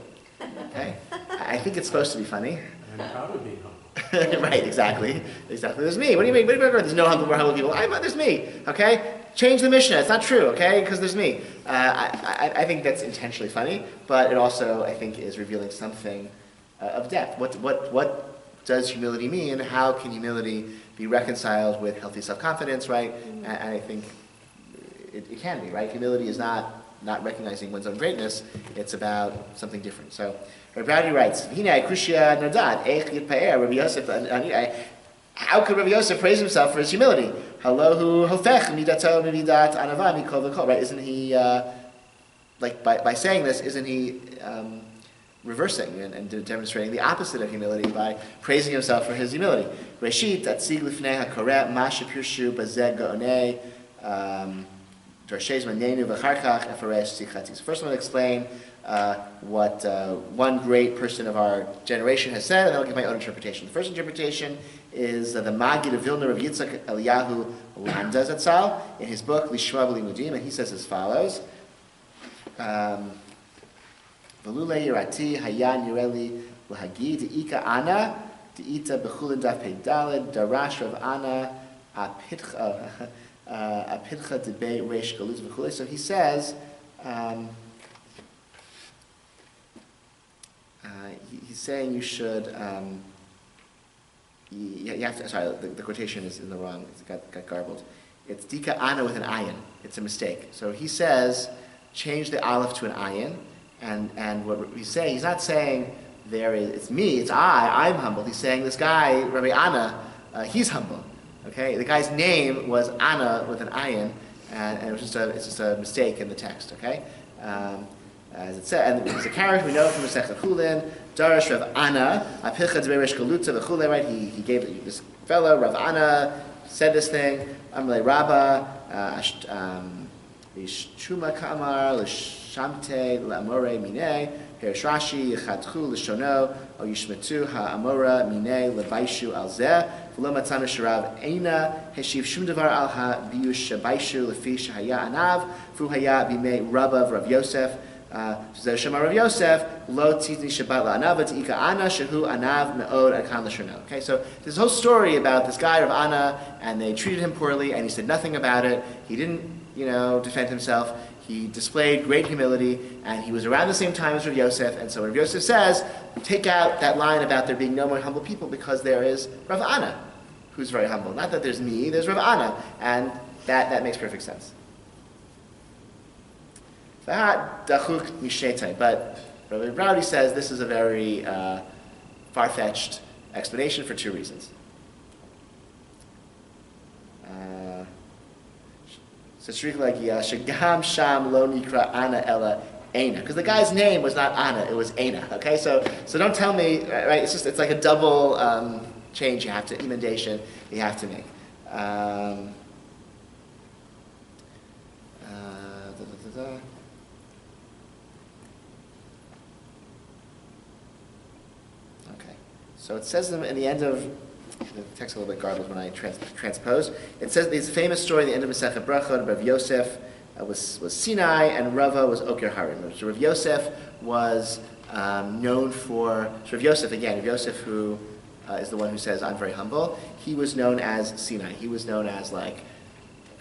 Okay? I think it's supposed to be funny. And proud of being humble. Right, exactly. There's me. What do you mean? There's no more humble people. There's me. Okay? Change the Mishnah. It's not true. Okay? Because there's me. I think that's intentionally funny, but it also, I think, is revealing something of depth. What does humility mean? How can humility be reconciled with healthy self-confidence, right? And I think it can be, right? Humility is not recognizing one's own greatness. It's about something different. So, Rabbi writes, how could Rabbi Yosef praise himself for his humility? Right? Isn't he, by saying this, isn't he reversing and demonstrating the opposite of humility by praising himself for his humility? Reshit, atzig lifnei hakoreh, ma shepirshu bazeh gaoneh, darshez manenu v'charkach efaresh sichati. So first I'm going to explain what one great person of our generation has said, and then I'll give my own interpretation. The first interpretation is the Magid of Vilna of Yitzchak Eliyahu Landa Zatzal in his book Lishma B'Limudim, and he says as follows: V'lulei Yirati Hayan Yireli L'Hagi De'ika Ana De'ita B'Chulin Daf Pei Daled Darash Rav Ana Apitcha Debei Reish Galuz V'Chulei. So he says. He's saying you should. You have to. Sorry, the quotation is in the wrong. It got garbled. It's dika ana with an ayin. It's a mistake. So he says change the aleph to an ayin, and what he's saying, he's not saying it's me, it's I'm humble. He's saying this guy Rabbi Ana, he's humble. Okay, the guy's name was Ana with an ayin, and it's just a mistake in the text. Okay. As it said, and it's a character we know from the Masechet Chulin, Darash Rav Ana, Apilcha Debei Reish Galuta V'Chulei, right? He gave this fellow, Rav Ana, said this thing, Amalei Rabba, Shuma Kamar, L'Shamte, L'Amore Mine, Perish Rashi, Yechatchu, L'Shono, O Yishmetu, Ha'amora Mine, L'Baishu Al Zeh, V'lo Matzana Sharav Eina, Heshiv Shum Devar Al HaBiyush Shabaishu, L'Fi Shahaya Anav, Fu Haya Bimei Rabba Rav Yosef, Shema Rav Yosef, Lo Tizni Shabbat La'anav, T'ika Ana, Shehu Anav Me'od Akan L'Shono. Okay, so there's a whole story about this guy, Rav Ana, and they treated him poorly, and he said nothing about it. He didn't, defend himself. He displayed great humility, and he was around the same time as Rav Yosef, and so Rav Yosef says, take out that line about there being no more humble people, because there is Rav Ana, who's very humble. Not that there's me, there's Rav Ana, and that makes perfect sense. But Rabbi Braude says this is a very far-fetched explanation for two reasons. So it's like Shagam Sham Lo Nikra Ana Ella Eina, because the guy's name was not Ana, it was Eina. Okay, so don't tell me, right? It's like a double change emendation you have to make. So it says in the end of the text a little bit garbled when I transpose. It says there's a famous story at the end of Masechet Brachot. Rav Yosef was Sinai and Rava was Oker Harim. So Rav Yosef was known for. So Rav Yosef who is the one who says I'm very humble. He was known as Sinai. He was known as like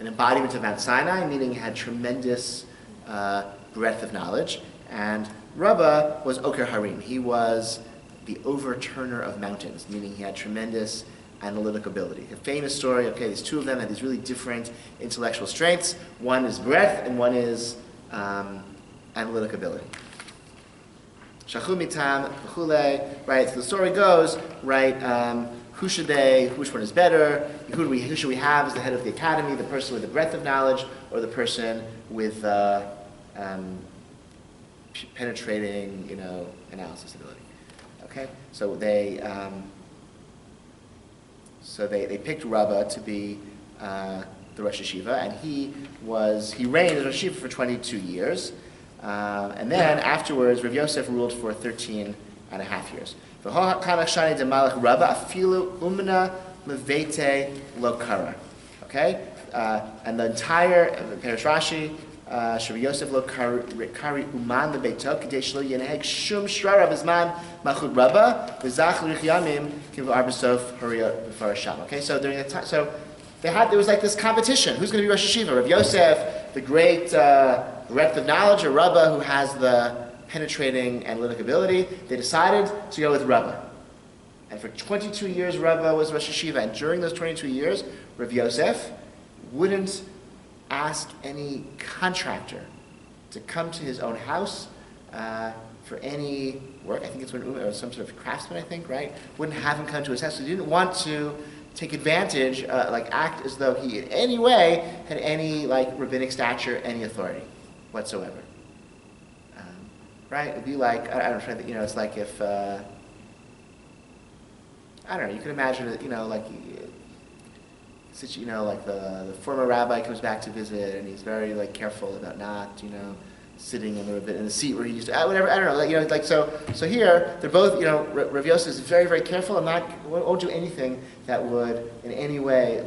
an embodiment of Mount Sinai, meaning he had tremendous breadth of knowledge. And Rava was Oker Harim. He was the overturner of mountains, meaning he had tremendous analytic ability. A famous story, these two of them had these really different intellectual strengths. One is breadth and one is analytic ability. Shachu mitam, right, so the story goes, right, which one is better, who should we have as the head of the academy, the person with the breadth of knowledge or the person with penetrating, analysis ability. Okay, so they picked Rabbi to be the Rosh Hashiva, and he reigned as Rosh Hashiva for 22 years, and then afterwards Rav Yosef ruled for 13 and a half years. Okay, and the entire Perish Rashi. Rav Yosef lo kari uman lebeito kadei shelo yeneheg shum shrara b'zman machud Rabba v'zach l'rich yamim kivu arbasof hariyot b'farasham. Okay, so during that time, there was like this competition. Who's going to be Rosh Hashiva? Rav Yosef, the great breadth of knowledge, or Rabba, who has the penetrating analytic ability? They decided to go with Rabba. And for 22 years, Rabba was Rosh Hashiva, and during those 22 years, Rav Yosef wouldn't ask any contractor to come to his own house for any work. I think it's or some sort of craftsman, right? Wouldn't have him come to his house. So he didn't want to take advantage, act as though he in any way had any rabbinic stature, any authority whatsoever. Right? It'd be like, I don't know, it's like if, I don't know, you can imagine it, the former rabbi comes back to visit, and he's very careful about not, sitting in the seat where he used to. Whatever, I don't know. So here they're both. Rav Yosef is very, very careful and won't do anything that would in any way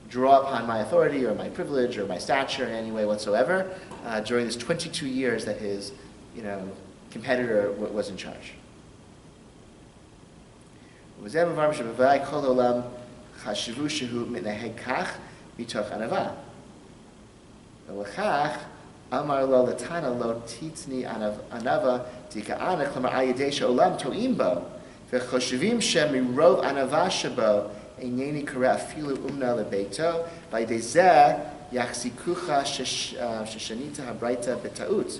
draw upon my authority or my privilege or my stature in any way whatsoever. During this 22 years that his, competitor was in charge. Chashivu shehu mitnaheg kach mitoch anava. V'lechach amar lo latana lo titzni anava tika'ana klamar ayidei she'olam to'im bo v'choshivim shemirov anava shebo eineni kara afilu umna lebeito v'ayidei zeh yachzikucha sheshanita habraita beta'ut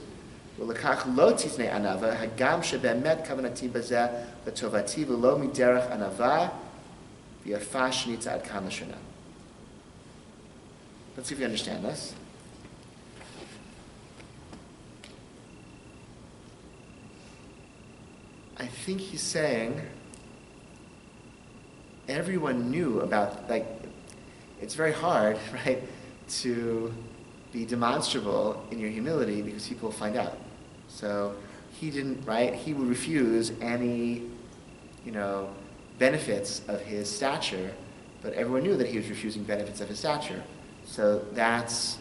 v'lechach lo titzni anava hagam shebemet kavanati bazeh v'tovati v'lo miderech anava. Let's see if you understand this. I think he's saying everyone knew about, it's very hard, right, to be demonstrable in your humility because people will find out. So he didn't, right? He would refuse any, benefits of his stature, but everyone knew that he was refusing benefits of his stature. So that's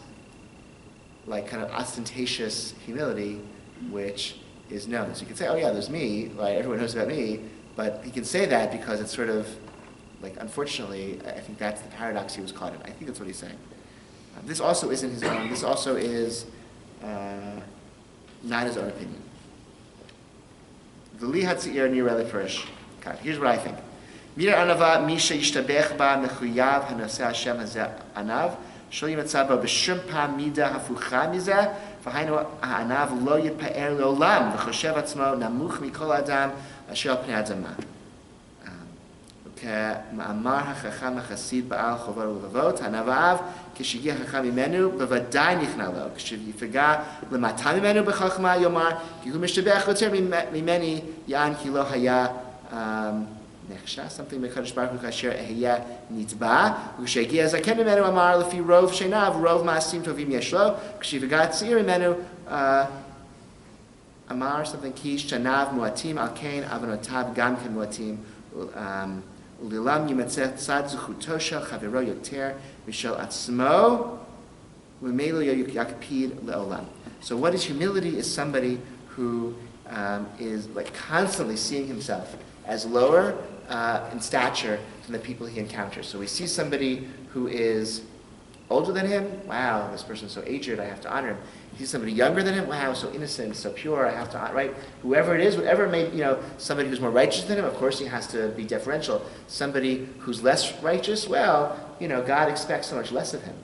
like kind of ostentatious humility, which is known. So you can say, oh yeah, there's me, right? Everyone knows about me, but he can say that because it's sort of, like, unfortunately, I think that's the paradox he was caught in. I think that's what he's saying. This also isn't his own. This also is not his own opinion. V'li hatzir nireh lefresh. Okay, here's what I think. Mir anava misha yishtabech ba mechuyav hanoseh Hashem hazeh anav shlo yimatzah bo b'shum pa mida hafucha mizeh v'hainu ha'anav lo yitpa'er le'olam v'choshev atzmo namuch mikol adam asher al pnei adama. כמאמר החכם החסיד בעל חובות ולבבות, הנבב כשהגיע החכם ממנו בוודאי נכנע לו, כשיפגע למטה ממנו בחוכמה יאמר כי הוא משתבח יותר ממני יען כי לא היה נחשע, something מקדוש ברוך הוא כאשר היה נתבע, וכשהגיע הזקן ממנו אמר לפי רוב שיניו רוב מעשים טובים יש לו, כשיפגע הצעיר ממנו אמר something כי שניו מועטים על כן עוונותיו גם כן מועטים ולעולם יימצא צד זכותו של חברו יותר משל עצמו וממילא יקפיד לעולם. So what is humility is somebody who is like constantly seeing himself as lower in stature than the people he encounters. So we see somebody who is older than him, wow, this person's so aged, I have to honor him. You see somebody younger than him, wow, so innocent, so pure, I have to honor, right? Whoever it is, whatever may, somebody who's more righteous than him, of course he has to be deferential. Somebody who's less righteous, well, God expects so much less of him.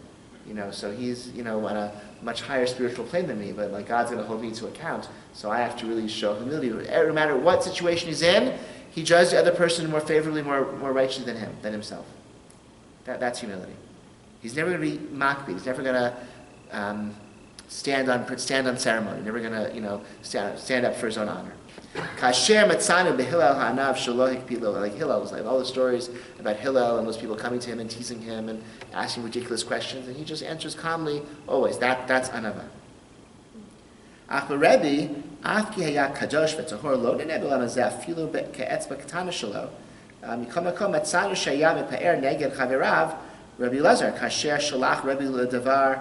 So he's, on a much higher spiritual plane than me, but like God's going to hold me to account, so I have to really show humility. No matter what situation he's in, he judges the other person more favorably, more righteously than himself. That's humility. He's never going to be makbid. He's never going to stand on ceremony. Never going to, stand up for his own honor. Kasher matzanu behillel ha'anav shelo hikpid lo. Like Hillel was like all the stories about Hillel and those people coming to him and teasing him and asking ridiculous questions, and he just answers calmly always. That's anava. Ach Rabbi af ki haya kadosh v'tahor lo neneh b'olam hazeh afilu ke'etzba ketana shelo. Mikol makom matzanu shaya mepaer neged chaverav. Rabbi Lazar, kasher shalach Rabbi ledavar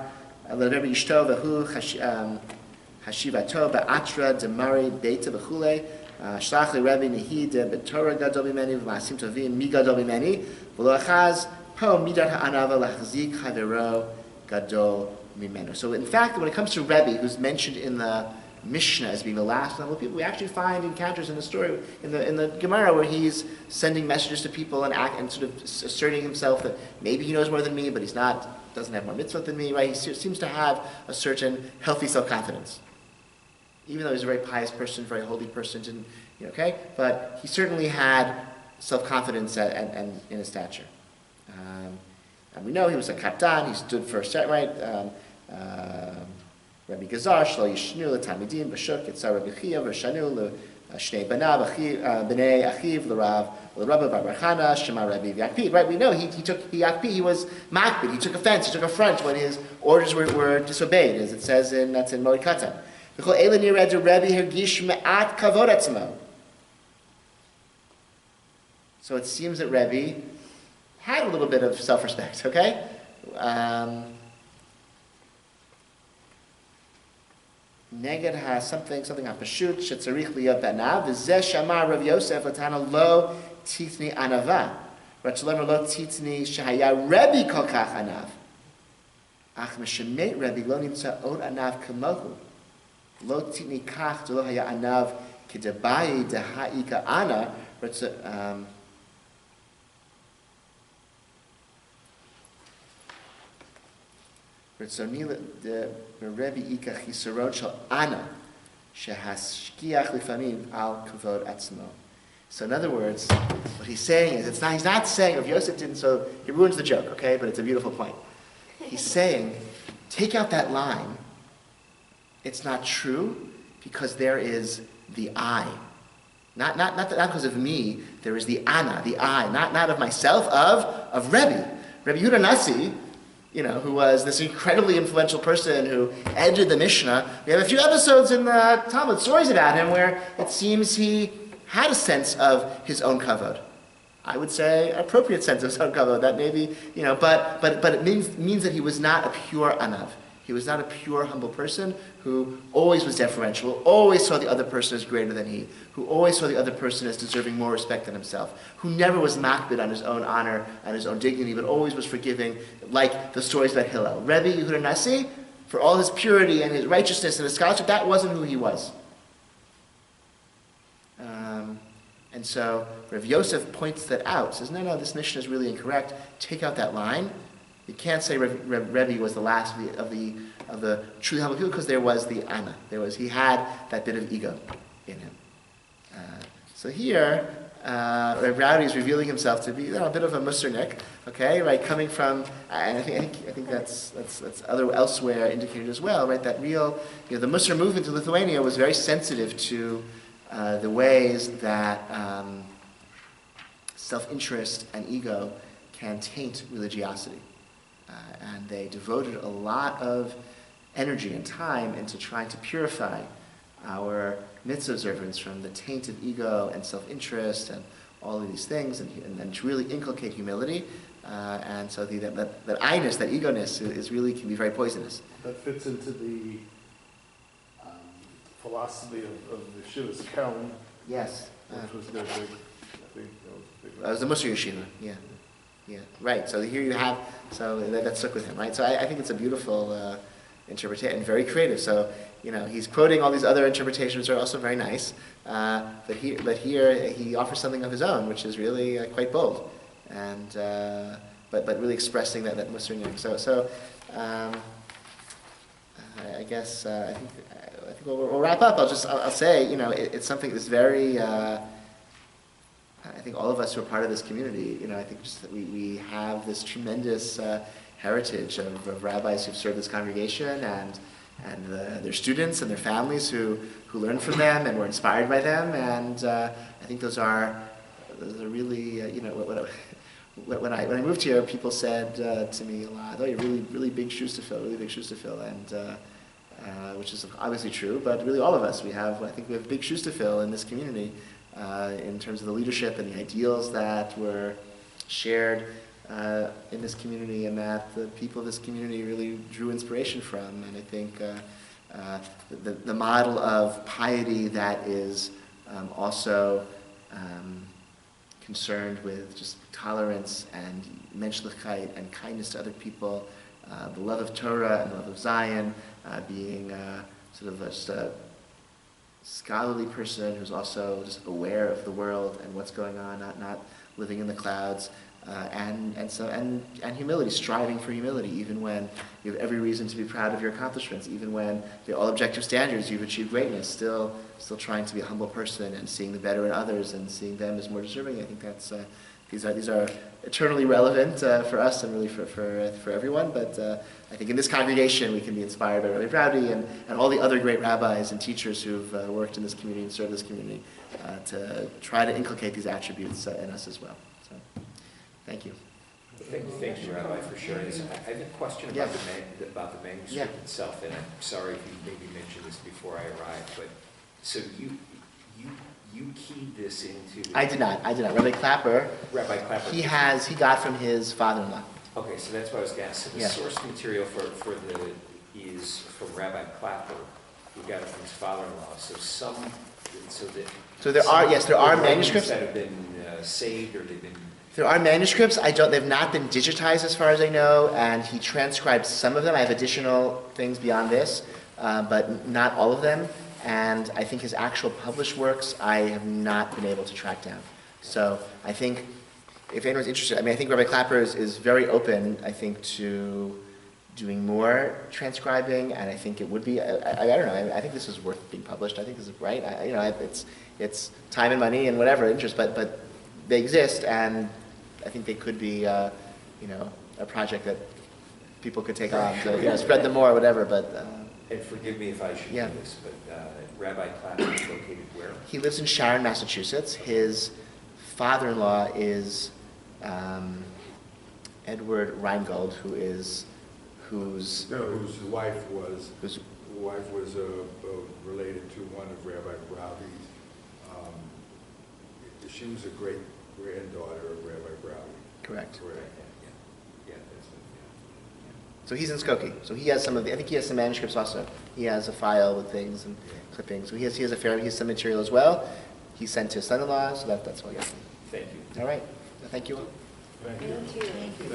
leRabbi Ishto v'hu hashivato ba'atra demari beita v'chulei shalach leRabbi nehi de b'torah gadol b'meni v'masim tovim mi gadol b'meni v'lo achaz po midat ha'anava lachzik chavero gadol mimenu. So in fact, when it comes to Rabbi, who's mentioned in the Mishnah as being the last level of people, we actually find encounters in the story in the Gemara where he's sending messages to people and sort of asserting himself that maybe he knows more than me, but doesn't have more mitzvot than me, right? He seems to have a certain healthy self-confidence, even though he's a very pious person, very holy person, okay. But he certainly had self-confidence and in his stature. And we know he was a katan. He stood for a set, right. Rabbi Gazar, Shlo Yishnu, L'Talmidim, B'Shuk, Yitzar Rabbi Chia, V'Shanu, L'Shnei Banav, B'nei Achiv, L'Rav, L'Rabba Bar Chana, Shema Rabbi V'Yakpid. Right, we know he was makpid, he took offense, he took affront when his orders were disobeyed, as it says that's in Moed Katan. V'chol Eila Nireh Rabbi Hergish Me'at Kavod Atzmo. So it seems that Rabbi had a little bit of self-respect, okay? Neged has something hapashut shetzarich liyot banav v'zeh shamar Rav Yosef latana lo titni anava v'tzolemer lo titni shehaya Rabbi kol kach anav ach meshemet Rabbi lo nimtza od anav kamohu lo titni kach lo haya anav kedabayi deha'ika ana Rabbi Ika Chisaron Shal Ana Shehashkiach Lifamim Al Kavod Atzmo. So in other words, what he's saying is, he's not saying, if Yosef didn't, so he ruins the joke, okay, but it's a beautiful point. He's saying, take out that line, it's not true, because there is the I. Not because of me, there is the Ana, the I, not of myself, of Rebbe. Rabbi Yehuda Nasi, who was this incredibly influential person who edited the Mishnah, we have a few episodes in the Talmud, stories about him, where it seems he had a sense of his own kavod. I would say appropriate sense of his own kavod, that maybe, but it means that he was not a pure anav. He was not a pure, humble person who always was deferential, always saw the other person as greater than he, who always saw the other person as deserving more respect than himself, who never was makbid on his own honor and his own dignity, but always was forgiving, like the stories about Hillel. Rabbi Yehuda Nasi, for all his purity and his righteousness and his scholarship, that wasn't who he was. And so Rav Yosef points that out, says, no, this Mishnah is really incorrect. Take out that line. You can't say Rebbe was the last of the truly humble people, because there was the ana. He had that bit of ego in him. So here, Braude is revealing himself to be a bit of a musernik, okay, right? Coming from, and I think that's elsewhere indicated as well, right? That real, the Musar movement in Lithuania was very sensitive to the ways that self-interest and ego can taint religiosity. And they devoted a lot of energy and time into trying to purify our mitzvah observance from the taint of ego and self-interest and all of these things, and to really inculcate humility. And so that I-ness, that ego-ness, really can be very poisonous. That fits into the philosophy of the Shivas Kelm. Yes. Which was their big, I think that was a big. That was the Musar Yeshiva, yeah, right. So here you have, so that stuck with him, right? So I think it's a beautiful interpretation, and very creative. So he's quoting all these other interpretations, which are also very nice, but here he offers something of his own, which is really quite bold, and but really expressing that Musar Yeshiva. So I guess I think we'll wrap up. I'll say it's something that's very. I think all of us who are part of this community, I think just that we have this tremendous heritage of rabbis who've served this congregation and their students and their families who learned from them and were inspired by them. And I think those are really, when I moved here, people said to me a lot, "Oh, you're really big shoes to fill, and which is obviously true. But really, all of us, I think we have big shoes to fill in this community. In terms of the leadership and the ideals that were shared in this community, and that the people of this community really drew inspiration from. And I think the model of piety that is also concerned with just tolerance and menschlichkeit and kindness to other people, the love of Torah and the love of Zion, being sort of just a scholarly person who's also just aware of the world and what's going on, not living in the clouds, and humility, striving for humility, even when you have every reason to be proud of your accomplishments, even when by all objective standards you've achieved greatness, still trying to be a humble person and seeing the better in others and seeing them as more deserving. I think that's these are eternally relevant for us and really for everyone. But I think in this congregation we can be inspired by Rabbi Braude and all the other great rabbis and teachers who've worked in this community and served this community to try to inculcate these attributes in us as well. So, thank you. Thank you, Rabbi, for sharing this. I have a question about the manuscript itself, and I'm sorry if you maybe mentioned this before I arrived, but so you keyed this into... I did not. Rabbi Clapper, he got from his father-in-law. Okay, so that's what I was going to ask. So the source material is from Rabbi Clapper, who got it from his father-in-law. So there are manuscripts that have been saved, or they've been... There are manuscripts. They've not been digitized as far as I know, and he transcribed some of them. I have additional things beyond this, but not all of them. And I think his actual published works, I have not been able to track down. So I think, if anyone's interested, I think Rabbi Clapper is very open, I think, to doing more transcribing, and I think it would be, I don't know, I think this is worth being published. I think this is right. It's time and money and whatever interest, but they exist, and I think they could be, a project that people could take on to spread them more or whatever, but... and forgive me if I should do this, but Rabbi Clapper is located where? He lives in Sharon, Massachusetts. His father-in-law is Edward Reingold, whose No, whose wife was related to one of Rabbi Braude's. She was a great granddaughter of Rabbi Braude. correct. Correct. Yeah, that's it, So he's in Skokie. So he has I think he has some manuscripts also. He has a file with things and clippings. So he has some material as well. He sent to his son-in-law, so that's what he has. Thank you. All right. Thank you all. Thank you. Thank you.